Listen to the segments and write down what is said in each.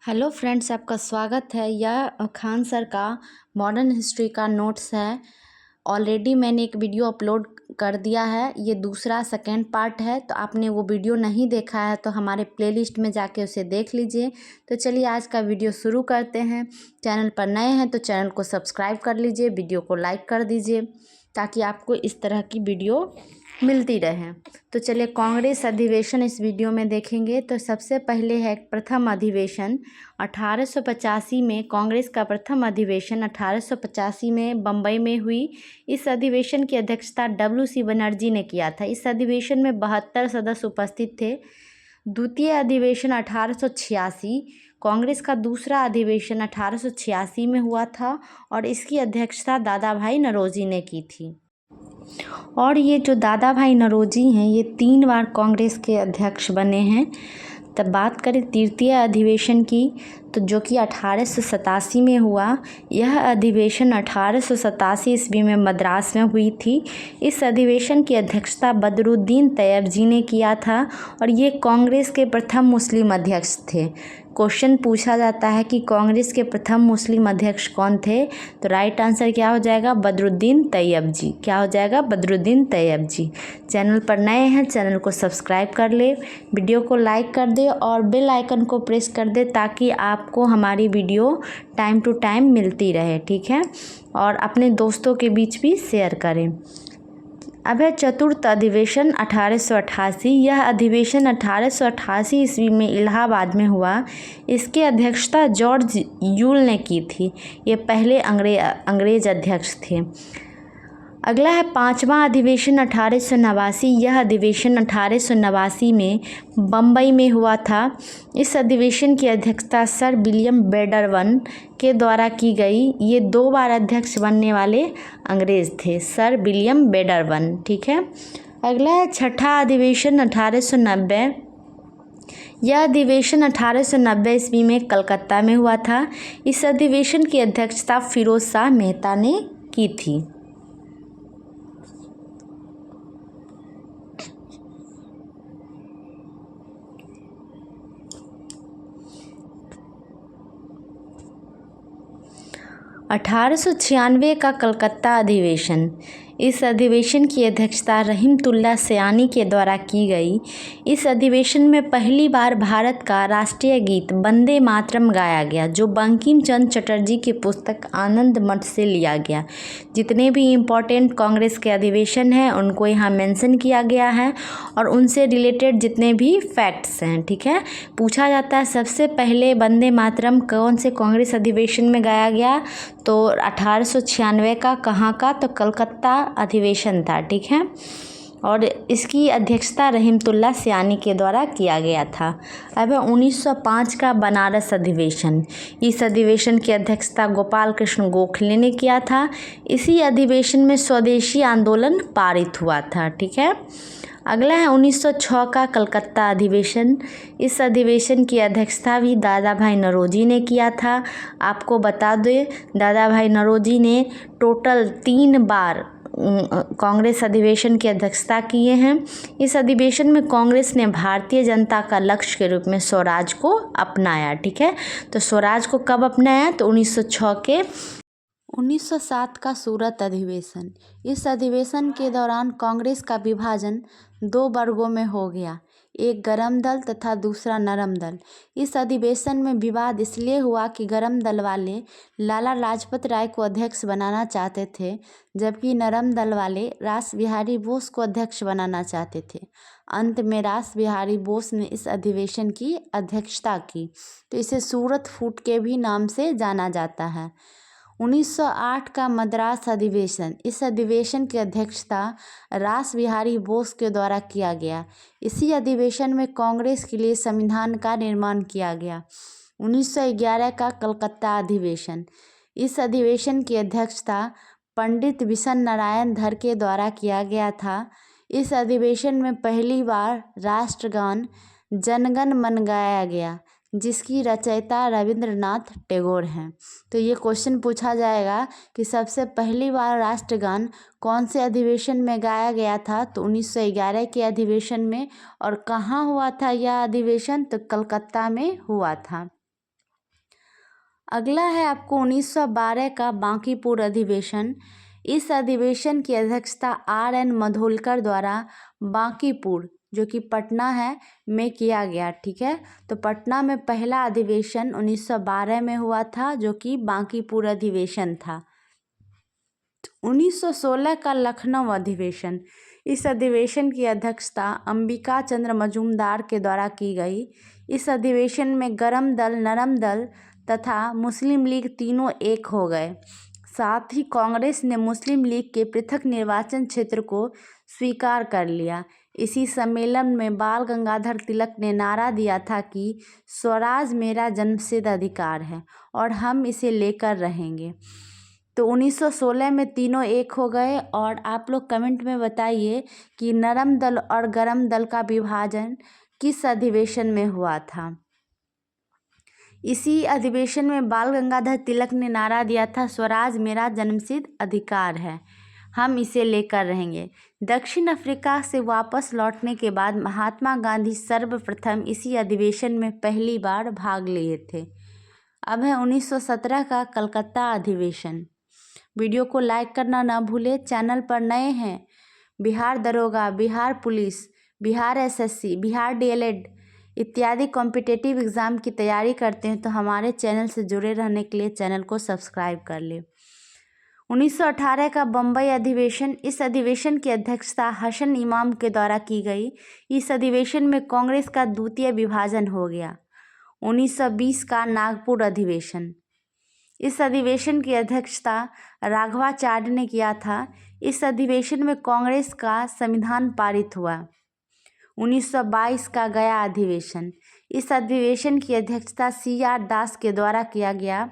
Hello friends, आपका स्वागत है। यह खान सर का मॉडर्न हिस्ट्री का नोट्स है। ऑलरेडी मैंने एक वीडियो अपलोड कर दिया है। ये दूसरा सेकेंड पार्ट है, तो आपने वो वीडियो नहीं देखा है तो हमारे प्लेलिस्ट में जाके उसे देख लीजिए। तो चलिए आज का वीडियो शुरू करते हैं। चैनल पर नए हैं तो चैनल को सब्सक्राइब कर लीजिए, वीडियो को लाइक कर दीजिए ताकि आपको इस तरह की वीडियो मिलती रहे। तो चलिए कांग्रेस अधिवेशन इस वीडियो में देखेंगे। तो सबसे पहले है प्रथम अधिवेशन 1885 में। कांग्रेस का प्रथम अधिवेशन 1885 में बम्बई में हुई। इस अधिवेशन की अध्यक्षता WC बनर्जी ने किया था। इस अधिवेशन में 72 सदस्य उपस्थित थे। द्वितीय अधिवेशन 1886, कांग्रेस का दूसरा अधिवेशन 1886 में हुआ था और इसकी अध्यक्षता दादा भाई नौरोजी ने की थी। और ये जो दादा भाई नौरोजी हैं ये 3 बार कांग्रेस के अध्यक्ष बने हैं। तब बात करें तृतीय अधिवेशन की, तो जो कि 1887 में हुआ। यह अधिवेशन 1887 ईस्वी में मद्रास में हुई थी। इस अधिवेशन की अध्यक्षता बदरुद्दीन तैयब जी ने किया था और ये कांग्रेस के प्रथम मुस्लिम अध्यक्ष थे। क्वेश्चन पूछा जाता है कि कांग्रेस के प्रथम मुस्लिम अध्यक्ष कौन थे, तो राइट आंसर क्या हो जाएगा? बदरुद्दीन तैयब जी। क्या हो जाएगा? बदरुद्दीन तैयब जी। चैनल पर नए हैं, चैनल को सब्सक्राइब कर ले, वीडियो को लाइक कर दे और बेल आइकन को प्रेस कर दे ताकि आपको हमारी वीडियो टाइम टू टाइम मिलती रहे, ठीक है। और अपने दोस्तों के बीच भी शेयर करें। अब है चतुर्थ अधिवेशन 1888। यह अधिवेशन 1888 ईस्वी में इलाहाबाद में हुआ। इसकी अध्यक्षता जॉर्ज यूल ने की थी। ये पहले अंग्रेज अध्यक्ष थे। अगला है पांचवा अधिवेशन 1889। यह अधिवेशन 1889 में बम्बई में हुआ था। इस अधिवेशन की अध्यक्षता सर विलियम बेडरवन के द्वारा की गई। ये 2 बार अध्यक्ष बनने वाले अंग्रेज थे, सर विलियम बेडरवन, ठीक है। अगला है छठा अधिवेशन 1890। यह अधिवेशन 1890 ईस्वी में कलकत्ता में हुआ था। इस अधिवेशन की अध्यक्षता फिरोज शाह मेहता ने की थी। अठारह का कलकत्ता अधिवेशन। इस अधिवेशन की अध्यक्षता रहीमतुल्लाह सयानी के द्वारा की गई। इस अधिवेशन में पहली बार भारत का राष्ट्रीय गीत वंदे मातरम गाया गया, जो बंकिम चंद्र चटर्जी की पुस्तक आनंद मठ से लिया गया। जितने भी इम्पोर्टेंट कांग्रेस के अधिवेशन हैं उनको यहाँ मेंशन किया गया है और उनसे रिलेटेड जितने भी फैक्ट्स हैं, ठीक है। पूछा जाता है सबसे पहले वंदे मातरम कौन से कांग्रेस अधिवेशन में गाया गया, तो 1896 का। कहाँ का? तो कलकत्ता अधिवेशन था, ठीक है। और इसकी अध्यक्षता रहीमतुल्लाह सयानी के द्वारा किया गया था। अब 1905 का बनारस अधिवेशन। इस अधिवेशन की अध्यक्षता गोपाल कृष्ण गोखले ने किया था। इसी अधिवेशन में स्वदेशी आंदोलन पारित हुआ था, ठीक है। अगला है 1906 का कलकत्ता अधिवेशन। इस अधिवेशन की अध्यक्षता भी दादा भाई नौरोजी ने किया था। आपको बता दें दादा भाई नौरोजी ने टोटल 3 बार कांग्रेस अधिवेशन की अध्यक्षता किए हैं। इस अधिवेशन में कांग्रेस ने भारतीय जनता का लक्ष्य के रूप में स्वराज को अपनाया, ठीक है। तो स्वराज को कब अपनाया? तो 1906 के 1907 का सूरत अधिवेशन। इस अधिवेशन के दौरान कांग्रेस का विभाजन 2 वर्गों में हो गया, एक गरम दल तथा दूसरा नरम दल। इस अधिवेशन में विवाद इसलिए हुआ कि गरम दल वाले लाला लाजपत राय को अध्यक्ष बनाना चाहते थे, जबकि नरम दल वाले रास बिहारी बोस को अध्यक्ष बनाना चाहते थे। अंत में रास बिहारी बोस ने इस अधिवेशन की अध्यक्षता की, तो इसे सूरत फूट के भी नाम से जाना जाता है। 1908 का मद्रास अधिवेशन। इस अधिवेशन की अध्यक्षता रास बिहारी बोस के द्वारा किया गया। इसी अधिवेशन में कांग्रेस के लिए संविधान का निर्माण किया गया। 1911 का कलकत्ता अधिवेशन। इस अधिवेशन की अध्यक्षता पंडित बिशन नारायण धर के द्वारा किया गया था। इस अधिवेशन में पहली बार राष्ट्रगान जनगण मन गाया गया, जिसकी रचयिता रविंद्रनाथ टैगोर हैं। तो ये क्वेश्चन पूछा जाएगा कि सबसे पहली बार राष्ट्रगान कौन से अधिवेशन में गाया गया था, तो 1911 के अधिवेशन में। और कहाँ हुआ था यह अधिवेशन? तो कलकत्ता में हुआ था। अगला है आपको 1912 का बांकीपुर अधिवेशन। इस अधिवेशन की अध्यक्षता RN मधोलकर द्वारा बांकीपुर, जो कि पटना है, में किया गया। ठीक है, तो पटना में पहला अधिवेशन 1912 में हुआ था, जो कि बांकीपुर अधिवेशन था। 1916 का लखनऊ अधिवेशन। इस अधिवेशन की अध्यक्षता अंबिका चंद्र मजूमदार के द्वारा की गई। इस अधिवेशन में गरम दल, नरम दल तथा मुस्लिम लीग तीनों एक हो गए। साथ ही कांग्रेस ने मुस्लिम लीग के पृथक निर्वाचन क्षेत्र को स्वीकार कर लिया। इसी सम्मेलन में बाल गंगाधर तिलक ने नारा दिया था कि स्वराज मेरा जन्मसिद्ध अधिकार है और हम इसे लेकर रहेंगे। तो 1916 में तीनों एक हो गए। और आप लोग कमेंट में बताइए कि नरम दल और गरम दल का विभाजन किस अधिवेशन में हुआ था। इसी अधिवेशन में बाल गंगाधर तिलक ने नारा दिया था, स्वराज मेरा जन्मसिद्ध अधिकार है, हम इसे लेकर रहेंगे। दक्षिण अफ्रीका से वापस लौटने के बाद महात्मा गांधी सर्वप्रथम इसी अधिवेशन में पहली बार भाग लिए थे। अब है 1917 का कलकत्ता अधिवेशन। वीडियो को लाइक करना ना भूले। चैनल पर नए हैं, बिहार दरोगा, Bihar police, Bihar SSC, Bihar DLED इत्यादि कॉम्पिटिटिव एग्ज़ाम की तैयारी करते हैं तो हमारे चैनल से जुड़े रहने के लिए चैनल को सब्सक्राइब कर ले। 1918 का बम्बई अधिवेशन। इस अधिवेशन की अध्यक्षता हसन इमाम के द्वारा की गई। इस अधिवेशन में कांग्रेस का द्वितीय विभाजन हो गया। 1920 का नागपुर अधिवेशन। इस अधिवेशन की अध्यक्षता राघवाचार्य ने किया था। इस अधिवेशन में कांग्रेस का संविधान पारित हुआ। 1922 का गया अधिवेशन। इस अधिवेशन की अध्यक्षता CR दास के द्वारा किया गया।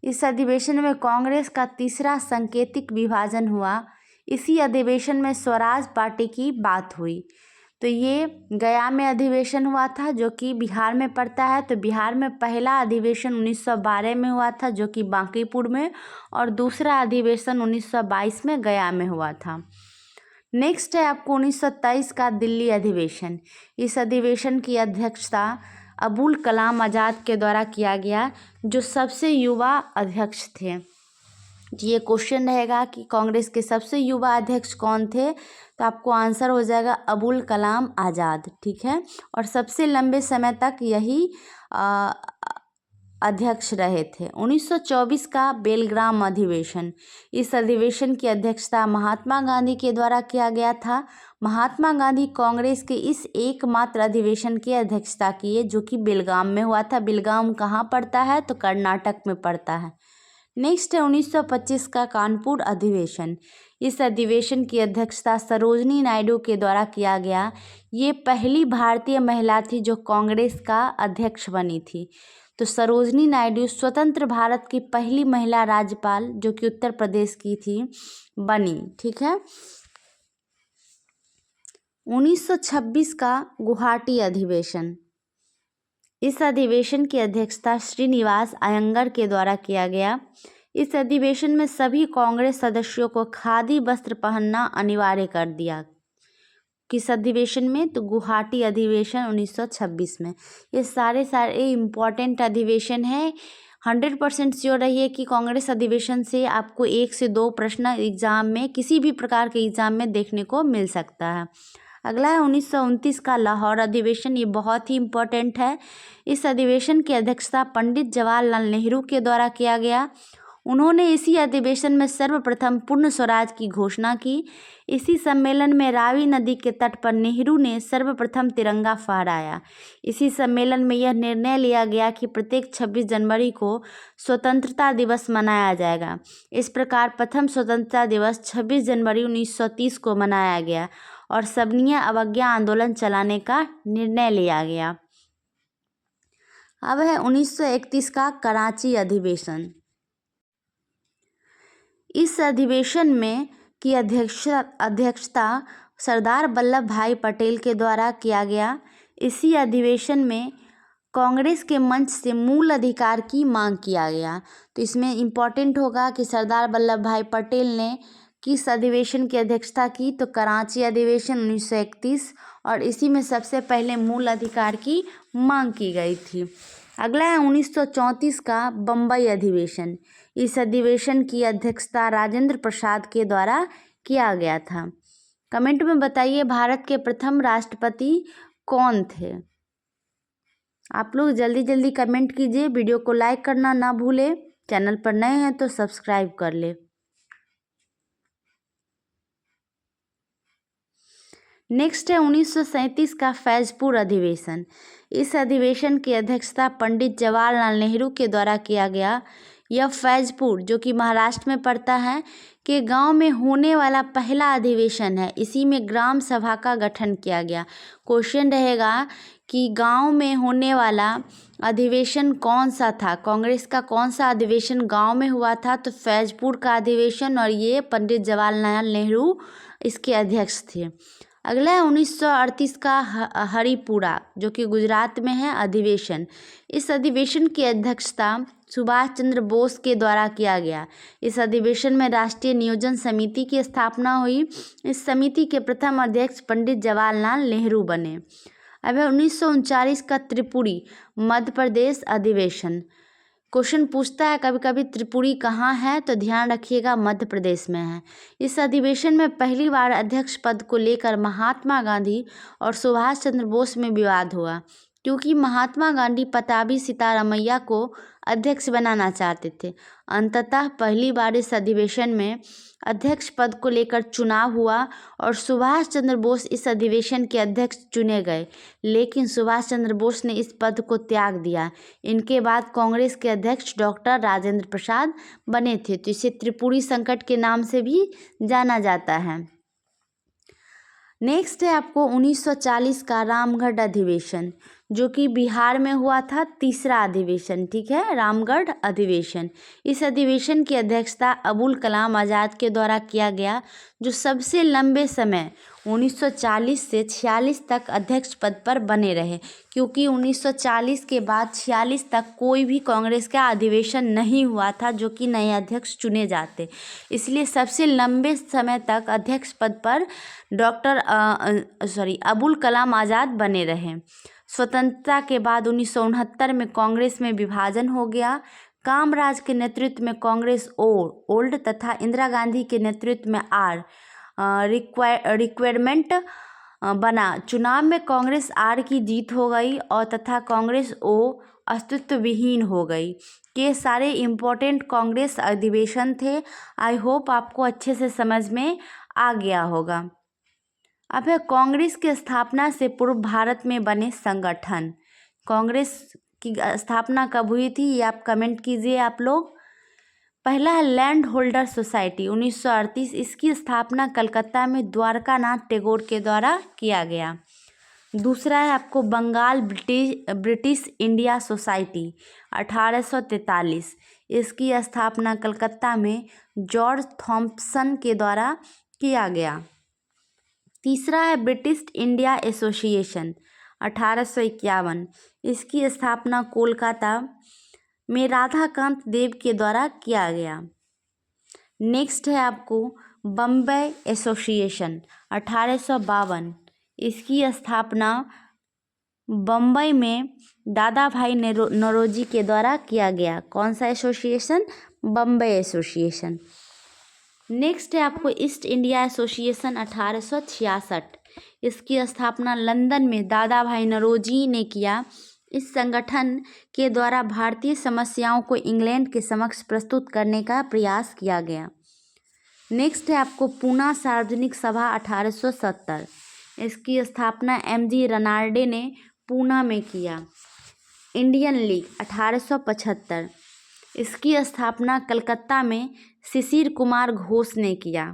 इस अधिवेशन में कांग्रेस का तीसरा सांकेतिक विभाजन हुआ। इसी अधिवेशन में स्वराज पार्टी की बात हुई। तो ये गया में अधिवेशन हुआ था, जो कि बिहार में पड़ता है। तो बिहार में पहला अधिवेशन 1912 में हुआ था, जो कि बांकीपुर में, और दूसरा अधिवेशन 1922 में गया में हुआ था। नेक्स्ट है आपको 1923 का दिल्ली अधिवेशन। इस अधिवेशन की अध्यक्षता अबुल कलाम आज़ाद के द्वारा किया गया, जो सबसे युवा अध्यक्ष थे। ये क्वेश्चन रहेगा कि कांग्रेस के सबसे युवा अध्यक्ष कौन थे, तो आपको आंसर हो जाएगा अबुल कलाम आज़ाद। ठीक है, और सबसे लंबे समय तक यही अध्यक्ष रहे थे। 1924 का बेलग्राम अधिवेशन। इस अधिवेशन की अध्यक्षता महात्मा गांधी के द्वारा किया गया था। महात्मा गांधी कांग्रेस के इस एकमात्र अधिवेशन की अध्यक्षता किए, जो कि बेलगाम में हुआ था। बेलगाम कहाँ पड़ता है, तो कर्नाटक में पड़ता है। नेक्स्ट है 1925 का कानपुर अधिवेशन। इस अधिवेशन की अध्यक्षता सरोजनी नायडू के द्वारा किया गया। ये पहली भारतीय महिला थी जो कांग्रेस का अध्यक्ष बनी थी। तो सरोजनी नायडू स्वतंत्र भारत की पहली महिला राज्यपाल, जो कि उत्तर प्रदेश की थी, बनी। ठीक है। 1926 का गुवाहाटी अधिवेशन। इस अधिवेशन की अध्यक्षता श्रीनिवास अयंगर के द्वारा किया गया। इस अधिवेशन में सभी कांग्रेस सदस्यों को खादी वस्त्र पहनना अनिवार्य कर दिया। किस अधिवेशन में, तो गुवाहाटी अधिवेशन 1926 में। ये सारे इम्पॉर्टेंट अधिवेशन है। 100% श्योर रहिए कि कांग्रेस अधिवेशन से आपको 1 से 2 प्रश्न एग्जाम में, किसी भी प्रकार के एग्जाम में देखने को मिल सकता है। अगला है 1929 का लाहौर अधिवेशन। ये बहुत ही इम्पोर्टेंट है। इस अधिवेशन की अध्यक्षता पंडित जवाहरलाल नेहरू के द्वारा किया गया। उन्होंने इसी अधिवेशन में सर्वप्रथम पूर्ण स्वराज की घोषणा की। इसी सम्मेलन में रावी नदी के तट पर नेहरू ने सर्वप्रथम तिरंगा फहराया। इसी सम्मेलन में यह निर्णय लिया गया कि प्रत्येक 26 जनवरी को स्वतंत्रता दिवस मनाया जाएगा। इस प्रकार प्रथम स्वतंत्रता दिवस 26 जनवरी 1930 को मनाया गया और सविनय अवज्ञा आंदोलन चलाने का निर्णय लिया गया। अब है 1931 का कराची अधिवेशन। इस अधिवेशन में की अध्यक्षता सरदार वल्लभ भाई पटेल के द्वारा किया गया। इसी अधिवेशन में कांग्रेस के मंच से मूल अधिकार की मांग किया गया। तो इसमें इम्पॉर्टेंट होगा कि सरदार वल्लभ भाई पटेल ने किस अधिवेशन की अध्यक्षता की, तो कराची अधिवेशन 1931, और इसी में सबसे पहले मूल अधिकार की मांग की गई थी। अगला है 1934 का बम्बई अधिवेशन। इस अधिवेशन की अध्यक्षता राजेंद्र प्रसाद के द्वारा किया गया था। कमेंट में बताइए भारत के प्रथम राष्ट्रपति कौन थे। आप लोग जल्दी जल्दी कमेंट कीजिए। वीडियो को लाइक करना ना भूले। चैनल पर नए हैं तो सब्सक्राइब कर ले। नेक्स्ट है 1937 का फैजपुर अधिवेशन। इस अधिवेशन की अध्यक्षता पंडित जवाहरलाल नेहरू के द्वारा किया गया। यह फैजपुर, जो कि महाराष्ट्र में पड़ता है, के गांव में होने वाला पहला अधिवेशन है। इसी में ग्राम सभा का गठन किया गया। क्वेश्चन रहेगा कि गांव में होने वाला अधिवेशन कौन सा था। कांग्रेस का कौन सा अधिवेशन गांव में हुआ था, तो फैजपुर का अधिवेशन, और ये पंडित जवाहरलाल नेहरू इसके अध्यक्ष थे। अगला है 1938 का हरिपुरा, जो कि गुजरात में है, अधिवेशन। इस अधिवेशन की अध्यक्षता सुभाष चंद्र बोस के द्वारा किया गया। इस अधिवेशन में राष्ट्रीय नियोजन समिति की स्थापना हुई। इस समिति के प्रथम अध्यक्ष पंडित जवाहरलाल नेहरू बने। अब है 1939 का त्रिपुरी मध्य प्रदेश अधिवेशन। क्वेश्चन पूछता है कभी कभी त्रिपुरी कहाँ है, तो ध्यान रखिएगा मध्य प्रदेश में है। इस अधिवेशन में पहली बार अध्यक्ष पद को लेकर महात्मा गांधी और सुभाष चंद्र बोस में विवाद हुआ, क्योंकि महात्मा गांधी पताबी सीतारामैया को अध्यक्ष बनाना चाहते थे। अंततः पहली बार इस अधिवेशन में अध्यक्ष पद को लेकर चुनाव हुआ और सुभाष चंद्र बोस इस अधिवेशन के अध्यक्ष चुने गए, लेकिन सुभाष चंद्र बोस ने इस पद को त्याग दिया। इनके बाद कांग्रेस के अध्यक्ष डॉक्टर राजेंद्र प्रसाद बने थे, तो इसे त्रिपुरी संकट के नाम से भी जाना जाता है। नेक्स्ट है आपको 1940 का रामगढ़ अधिवेशन, जो कि बिहार में हुआ था, तीसरा अधिवेशन। ठीक है, रामगढ़ अधिवेशन। इस अधिवेशन की अध्यक्षता अबुल कलाम आज़ाद के द्वारा किया गया, जो सबसे लंबे समय 1940 से 46 तक अध्यक्ष पद पर बने रहे, क्योंकि 1940 के बाद 46 तक कोई भी कांग्रेस का अधिवेशन नहीं हुआ था जो कि नए अध्यक्ष चुने जाते। इसलिए सबसे लंबे समय तक अध्यक्ष पद पर अबुल कलाम आज़ाद बने रहे। स्वतंत्रता के बाद 1969 में कांग्रेस में विभाजन हो गया। कामराज के नेतृत्व में कांग्रेस ओल्ड तथा इंदिरा गांधी के नेतृत्व में रिक्वायरमेंट बना। चुनाव में कांग्रेस आर की जीत हो गई और तथा कांग्रेस ओ अस्तित्व विहीन हो गई। ये सारे इम्पोर्टेंट कांग्रेस अधिवेशन थे। आई होप आपको अच्छे से समझ में आ गया होगा। अब है कांग्रेस की स्थापना से पूर्व भारत में बने संगठन। कांग्रेस की स्थापना कब हुई थी, ये आप कमेंट कीजिए आप लोग। पहला है लैंड होल्डर सोसाइटी 1938। इसकी स्थापना कलकत्ता में द्वारका नाथ टैगोर के द्वारा किया गया। दूसरा है आपको बंगाल ब्रिटिश इंडिया सोसाइटी 1843। इसकी स्थापना कलकत्ता में जॉर्ज थॉम्पसन के द्वारा किया गया। तीसरा है ब्रिटिश इंडिया एसोसिएशन 1851। इसकी स्थापना कोलकाता में राधाकांत देव के द्वारा किया गया। नेक्स्ट है आपको बम्बई एसोसिएशन 1852। इसकी स्थापना बम्बई में दादा भाई नौरोजी के द्वारा किया गया। कौन सा एसोसिएशन? बम्बई एसोसिएशन। नेक्स्ट है आपको ईस्ट इंडिया एसोसिएशन 1866। इसकी स्थापना लंदन में दादा भाई नौरोजी ने किया। इस संगठन के द्वारा भारतीय समस्याओं को इंग्लैंड के समक्ष प्रस्तुत करने का प्रयास किया गया। नेक्स्ट है आपको पूना सार्वजनिक सभा 1870। इसकी स्थापना MG रनाल्डे ने पूना में किया। Indian league 1875। इसकी स्थापना कलकत्ता में शिशिर कुमार घोष ने किया।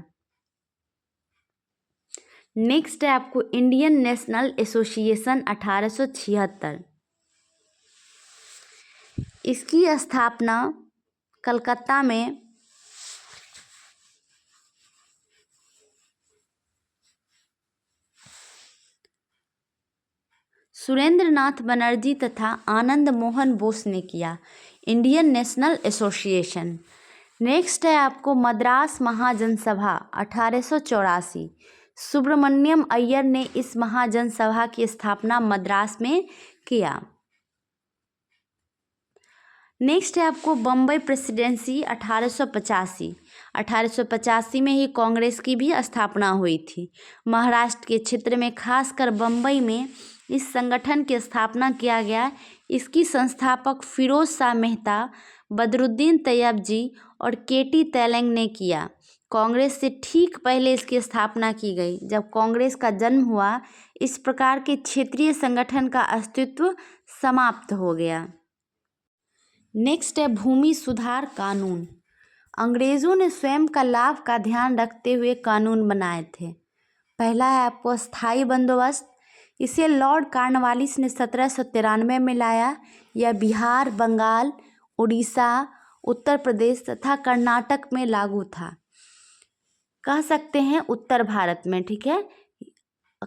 नेक्स्ट है आपको इंडियन नेशनल एसोसिएशन 1876। इसकी स्थापना कलकत्ता में सुरेंद्र नाथ बनर्जी तथा आनंद मोहन बोस ने किया। Indian national association. नेक्स्ट है आपको मद्रास महाजनसभा 1884। सुब्रमण्यम अय्यर ने इस महाजनसभा की स्थापना मद्रास में किया। नेक्स्ट है आपको बम्बई प्रेसिडेंसी 1885। 1885 में ही कांग्रेस की भी स्थापना हुई थी। महाराष्ट्र के क्षेत्र में खासकर बम्बई में इस संगठन की स्थापना किया गया। इसकी संस्थापक फिरोज शाह मेहता, बदरुद्दीन तैयबजी और केटी तेलंग ने किया। कांग्रेस से ठीक पहले इसकी स्थापना की गई। जब कांग्रेस का जन्म हुआ, इस प्रकार के क्षेत्रीय संगठन का अस्तित्व समाप्त हो गया। नेक्स्ट है भूमि सुधार कानून। अंग्रेजों ने स्वयं का लाभ का ध्यान रखते हुए कानून बनाए थे। पहला है आपको स्थायी बंदोबस्त। इसे लॉर्ड कॉर्नवालिस ने 1793 में लाया। यह बिहार, बंगाल, उड़ीसा, उत्तर प्रदेश तथा कर्नाटक में लागू था। कह सकते हैं उत्तर भारत में, ठीक है,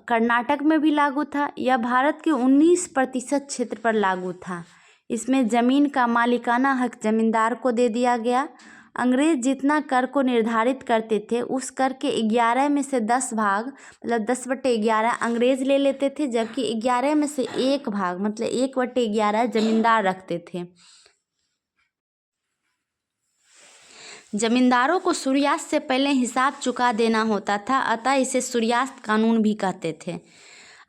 कर्नाटक में भी लागू था। यह भारत के 19% क्षेत्र पर लागू था। इसमें ज़मीन का मालिकाना हक जमींदार को दे दिया गया। अंग्रेज जितना कर को निर्धारित करते थे, उस कर के 11 में से 10 भाग मतलब 10/11 अंग्रेज ले लेते थे, जबकि 11 में से 1 भाग मतलब 1/11 जमींदार रखते थे। जमींदारों को सूर्यास्त से पहले हिसाब चुका देना होता था, अतः इसे सूर्यास्त कानून भी कहते थे।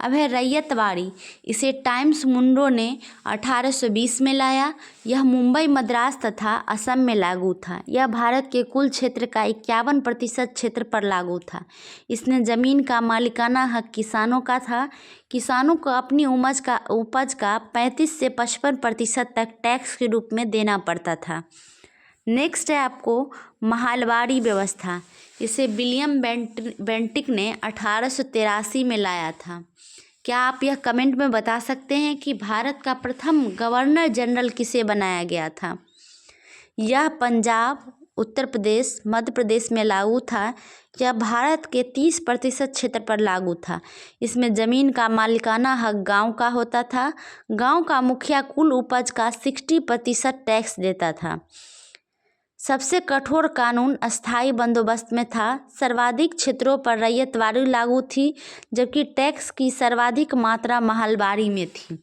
अब है रैयतवाड़ी। इसे टाइम्स मुंडो ने 1820 में लाया। यह मुंबई, मद्रास तथा असम में लागू था। यह भारत के कुल क्षेत्र का 51% क्षेत्र पर लागू था। इसने ज़मीन का मालिकाना हक किसानों का था। किसानों को अपनी उपज का 35 से 55% तक टैक्स के रूप में देना पड़ता था। नेक्स्ट है आपको महलबारी व्यवस्था। इसे विलियम बेंटिक ने 1883 में लाया था। क्या आप यह कमेंट में बता सकते हैं कि भारत का प्रथम गवर्नर जनरल किसे बनाया गया था? यह पंजाब, उत्तर प्रदेश, मध्य प्रदेश में लागू था। यह भारत के 30% क्षेत्र पर लागू था। इसमें ज़मीन का मालिकाना हक गांव का होता था। गांव का मुखिया कुल उपज का 60% टैक्स देता था। सबसे कठोर कानून अस्थायी बंदोबस्त में था। सर्वाधिक क्षेत्रों पर रैयतवाड़ी लागू थी, जबकि टैक्स की सर्वाधिक मात्रा महलबारी में थी।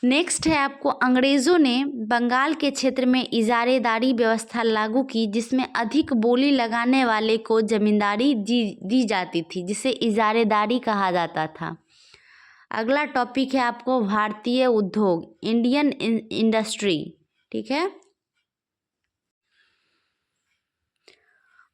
नेक्स्ट है आपको अंग्रेज़ों ने बंगाल के क्षेत्र में इजारेदारी व्यवस्था लागू की, जिसमें अधिक बोली लगाने वाले को जमींदारी दी जाती थी, जिसे इजारेदारी कहा जाता था। अगला टॉपिक है आपको भारतीय उद्योग, इंडियन इंडस्ट्री, ठीक है।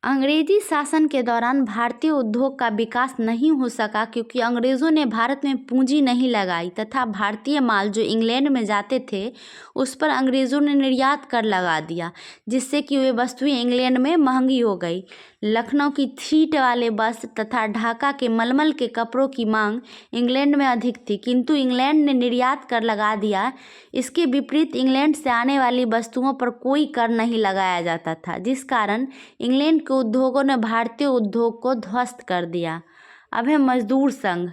अंग्रेजी शासन के दौरान भारतीय उद्योग का विकास नहीं हो सका, क्योंकि अंग्रेज़ों ने भारत में पूंजी नहीं लगाई तथा भारतीय माल जो इंग्लैंड में जाते थे उस पर अंग्रेज़ों ने निर्यात कर लगा दिया, जिससे कि वे वस्तुएं इंग्लैंड में महंगी हो गई। लखनऊ की छीट वाले वस्त्र तथा ढाका के मलमल के कपड़ों की मांग इंग्लैंड में अधिक थी, किंतु इंग्लैंड ने निर्यात कर लगा दिया। इसके विपरीत इंग्लैंड से आने वाली वस्तुओं पर कोई कर नहीं लगाया जाता था, जिस कारण इंग्लैंड के उद्योगों ने भारतीय उद्योग को ध्वस्त कर दिया। अब है मजदूर संघ।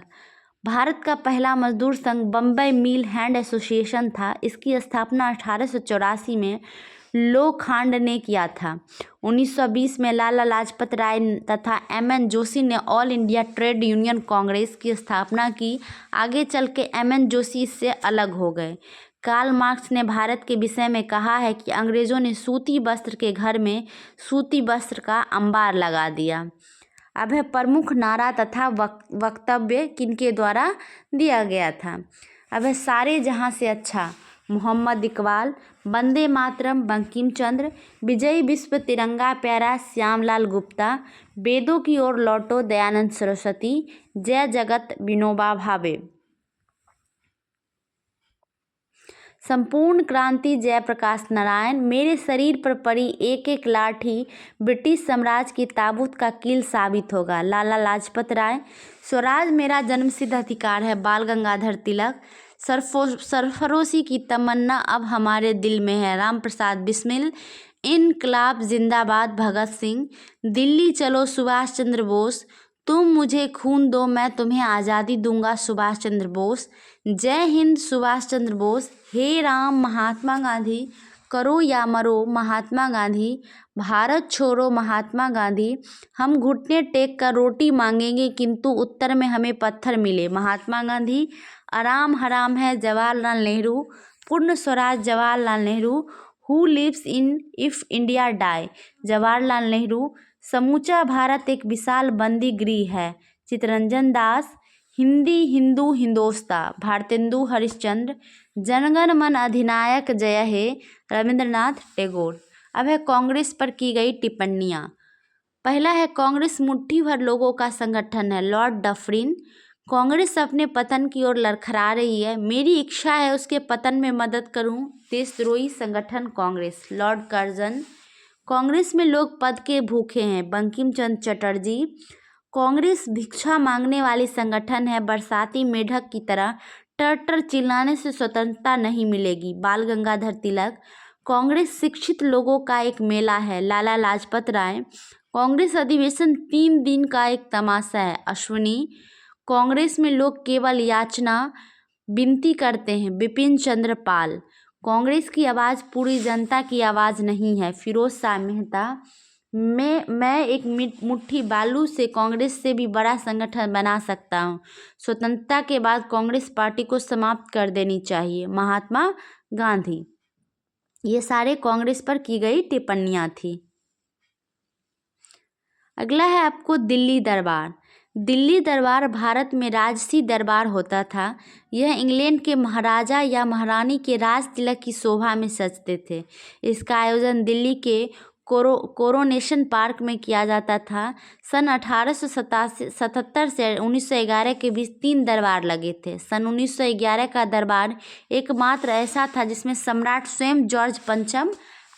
भारत का पहला मजदूर संघ बम्बई मिल हैंड एसोसिएशन था। इसकी स्थापना 1884 में लोखंड ने किया था। 1920 में लाला लाजपत राय तथा एमएन जोशी ने all India trade union Congress की स्थापना की। आगे चल के एमएन जोशी इससे अलग हो गए। कार्ल मार्क्स ने भारत के विषय में कहा है कि अंग्रेज़ों ने सूती वस्त्र के घर में सूती वस्त्र का अंबार लगा दिया। अब है प्रमुख नारा तथा वक्तव्य किनके द्वारा दिया गया था। अब है सारे जहां से अच्छा, मोहम्मद इकबाल। वंदे मातरम, बंकिम चंद्र। विजय विश्व तिरंगा प्यारा, श्यामलाल गुप्ता। वेदों की ओर लौटो, दयानंद सरस्वती। जय जगत, विनोबा भावे। संपूर्ण क्रांति, जयप्रकाश नारायण। मेरे शरीर पर पड़ी एक एक लाठी ब्रिटिश साम्राज्य की ताबूत का कील साबित होगा, लाला लाजपत राय। स्वराज मेरा जन्मसिद्ध अधिकार है, बाल गंगाधर तिलक। सरफरोशी की तमन्ना अब हमारे दिल में है, राम प्रसाद बिस्मिल। इनकलाब जिंदाबाद, भगत सिंह। दिल्ली चलो, सुभाष चंद्र बोस। तुम मुझे खून दो, मैं तुम्हें आज़ादी दूंगा, सुभाष चंद्र बोस। जय हिंद, सुभाष चंद्र बोस। हे राम, महात्मा गांधी। करो या मरो, महात्मा गांधी। भारत छोड़ो, महात्मा गांधी। हम घुटने टेक कर रोटी मांगेंगे, किंतु उत्तर में हमें पत्थर मिले, महात्मा गांधी। आराम हराम है, जवाहरलाल नेहरू। पूर्ण स्वराज Jawaharlal Nehru. Who lives in if India dies, Jawaharlal Nehru. समूचा भारत एक विशाल बंदी गृह है, चित्तरंजन दास। हिंदी हिंदू हिंदोस्ता, भारतेंदु हरिश्चंद्र। जनगण मन अधिनायक जय हे, रविंद्रनाथ टैगोर। अब है कांग्रेस पर की गई टिप्पणियाँ। पहला है, कांग्रेस मुट्ठी भर लोगों का संगठन है, लॉर्ड डफरिन। कांग्रेस अपने पतन की ओर लड़खड़ा रही है, मेरी इच्छा है उसके पतन में मदद करूं, देशद्रोही संगठन कांग्रेस, लॉर्ड कर्जन। कांग्रेस में लोग पद के भूखे हैं, बंकिम चंद्र चटर्जी। कांग्रेस भिक्षा मांगने वाली संगठन है, बरसाती मेढक की तरह टर टर चिल्लाने से स्वतंत्रता नहीं मिलेगी, बाल गंगाधर तिलक। कांग्रेस शिक्षित लोगों का एक मेला है, लाला लाजपत राय। कांग्रेस अधिवेशन 3 दिन का एक तमाशा है, अश्विनी। कांग्रेस में लोग केवल याचना विनती करते हैं, बिपिन चंद्र पाल। कांग्रेस की आवाज़ पूरी जनता की आवाज़ नहीं है, फिरोज शाह मेहता। मैं एक मुट्ठी बालू से कांग्रेस से भी बड़ा संगठन बना सकता हूँ। स्वतंत्रता के बाद कांग्रेस पार्टी को समाप्त कर देनी चाहिए, महात्मा गांधी। ये सारे कांग्रेस पर की गई टिप्पणियाँ थी। अगला है आपको दिल्ली दरबार। दिल्ली दरबार भारत में राजसी दरबार होता था। यह इंग्लैंड के महाराजा या महारानी के राज तिलक की शोभा में सजते थे। इसका आयोजन दिल्ली के कोरोनेशन पार्क में किया जाता था। सन 1877 से 1911 के बीच 3 दरबार लगे थे। सन 1911 का दरबार एकमात्र ऐसा था जिसमें सम्राट स्वयं जॉर्ज पंचम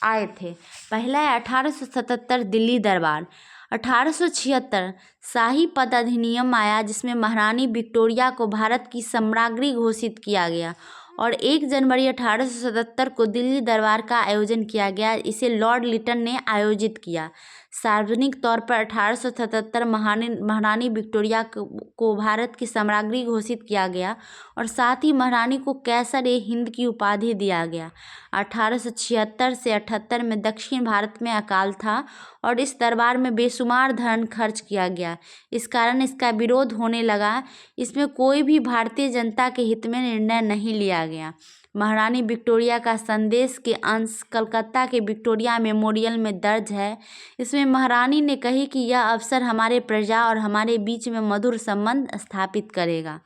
आए थे। पहला है 1877 दिल्ली दरबार। 1876 शाही पद अधिनियम आया जिसमें महारानी विक्टोरिया को भारत की सम्राज्ञी घोषित किया गया और 1 जनवरी 1877 को दिल्ली दरबार का आयोजन किया गया। इसे लॉर्ड लिटन ने आयोजित किया। सार्वजनिक तौर पर 1877 महारानी विक्टोरिया को भारत की सम्राज्ञी घोषित किया गया और साथ ही महारानी को कैसर-ए-हिंद की उपाधि दिया गया। 1876 से 78 में दक्षिण भारत में अकाल था और इस दरबार में बेशुमार धन खर्च किया गया। इस कारण इसका विरोध होने लगा। इसमें कोई भी भारतीय जनता के हित में निर्णय नहीं लिया गया। महारानी विक्टोरिया का संदेश के अंश कलकत्ता के विक्टोरिया मेमोरियल में दर्ज है। इसमें महारानी ने कही कि यह अवसर हमारे प्रजा और हमारे बीच में मधुर संबंध स्थापित करेगा।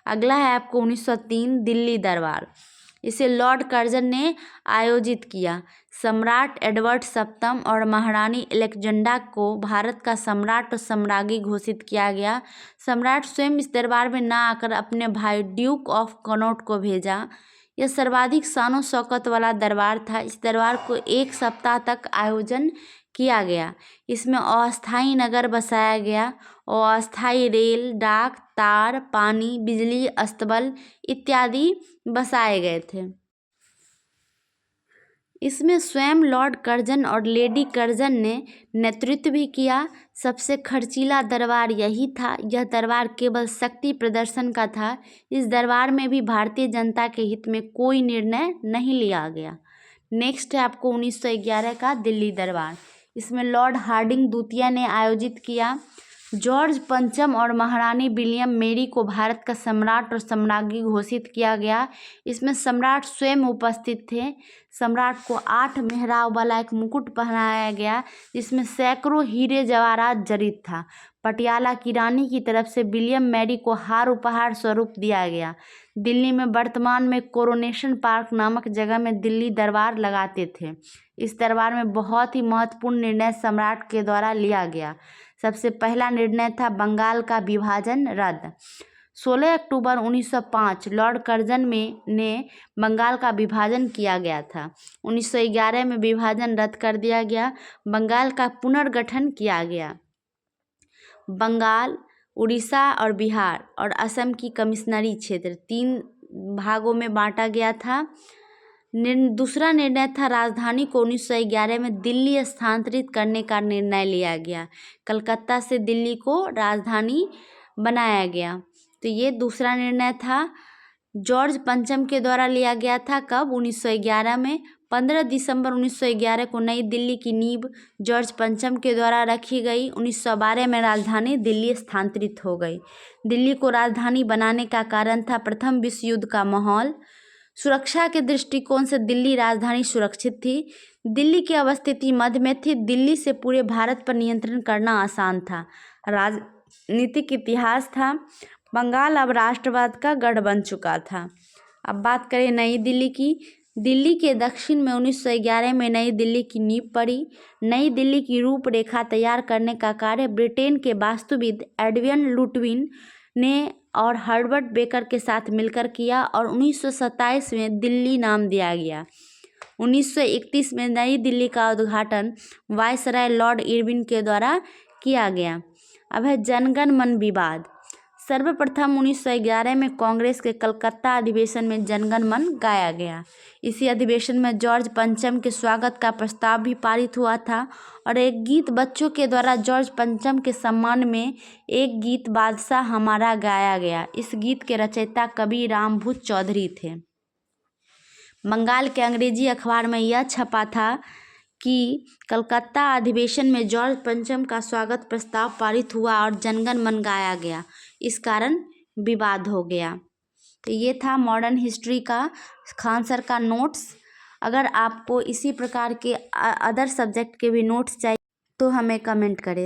अगला है आपको 1903 दिल्ली दरबार। इसे लॉर्ड कर्जन ने आयोजित किया। सम्राट एडवर्ड सप्तम और महारानी एलेक्जेंड्रा को भारत का सम्राट और सम्राज्ञी घोषित किया गया। सम्राट स्वयं इस दरबार में ना आकर अपने भाई ड्यूक ऑफ कनॉट को भेजा। यह सर्वाधिक शानो शौकत वाला दरबार था। इस दरबार को 1 सप्ताह तक आयोजन किया गया। इसमें अस्थायी नगर बसाया गया और अस्थायी रेल, डाक, तार, पानी, बिजली, अस्तबल इत्यादि बसाए गए थे। इसमें स्वयं लॉर्ड कर्जन और लेडी कर्जन ने नेतृत्व भी किया। सबसे खर्चीला दरबार यही था। यह दरबार केवल शक्ति प्रदर्शन का था। इस दरबार में भी भारतीय जनता के हित में कोई निर्णय नहीं लिया गया। नेक्स्ट है आपको 1911 का दिल्ली दरबार। इसमें लॉर्ड हार्डिंग द्वितीय ने आयोजित किया। जॉर्ज पंचम और महारानी विलियम मेरी को भारत का सम्राट और सम्राज्ञी घोषित किया गया। इसमें सम्राट स्वयं उपस्थित थे। सम्राट को 8 मेहराब वाला एक मुकुट पहनाया गया जिसमें सैकड़ों हीरे जवाहरात जड़ित था। पटियाला की रानी की तरफ से विलियम मेरी को हार उपहार स्वरूप दिया गया। दिल्ली में वर्तमान में कोरोनेशन पार्क नामक जगह में दिल्ली दरबार लगाते थे। इस दरबार में बहुत ही महत्वपूर्ण निर्णय सम्राट के द्वारा लिया गया। सबसे पहला निर्णय था बंगाल का विभाजन रद्द। 16 अक्टूबर 1905 लॉर्ड कर्जन ने बंगाल का विभाजन किया गया था। 1911 में विभाजन रद्द कर दिया गया। बंगाल का पुनर्गठन किया गया। बंगाल, उड़ीसा और बिहार और असम की कमिश्नरी क्षेत्र 3 भागों में बांटा गया था। दूसरा निर्णय था राजधानी को 1911 में दिल्ली स्थानांतरित करने का निर्णय लिया गया। कलकत्ता से दिल्ली को राजधानी बनाया गया। तो ये दूसरा निर्णय था। जॉर्ज पंचम के द्वारा लिया गया था। कब? 1911 में। 15 दिसंबर 1911 को नई दिल्ली की नींव जॉर्ज पंचम के द्वारा रखी गई। 1912 में राजधानी दिल्ली स्थानांतरित हो गई। दिल्ली को राजधानी बनाने का कारण था प्रथम विश्व युद्ध का माहौल। सुरक्षा के दृष्टिकोण से दिल्ली राजधानी सुरक्षित थी। दिल्ली की अवस्थिति मध्य में थी। दिल्ली से पूरे भारत पर नियंत्रण करना आसान था। राजनीतिक इतिहास था। बंगाल अब राष्ट्रवाद का गढ़ बन चुका था। अब बात करें नई दिल्ली की। दिल्ली के दक्षिण में 1911 में नई दिल्ली की नींव पड़ी। नई दिल्ली की रूपरेखा तैयार करने का कार्य ब्रिटेन के वास्तुविद एडविन लुटविन ने और हर्बर्ट बेकर के साथ मिलकर किया और 1927 में दिल्ली नाम दिया गया। 1931 में नई दिल्ली का उद्घाटन वायसराय लॉर्ड इरविन के द्वारा किया गया। अब है जनगण मन विवाद। सर्वप्रथम 1911 में कांग्रेस के कलकत्ता अधिवेशन में जनगण मन गाया गया। इसी अधिवेशन में जॉर्ज पंचम के स्वागत का प्रस्ताव भी पारित हुआ था और एक गीत बच्चों के द्वारा जॉर्ज पंचम के सम्मान में एक गीत बादशाह हमारा गाया गया। इस गीत के रचयिता कवि रामभूत चौधरी थे। बंगाल के अंग्रेजी अखबार में यह छपा था कि कलकत्ता अधिवेशन में जॉर्ज पंचम का स्वागत प्रस्ताव पारित हुआ और जनगण मन गाया गया। इस कारण विवाद हो गया। तो ये था मॉडर्न हिस्ट्री का खान सर का नोट्स। अगर आपको इसी प्रकार के अदर सब्जेक्ट के भी नोट्स चाहिए तो हमें कमेंट करें।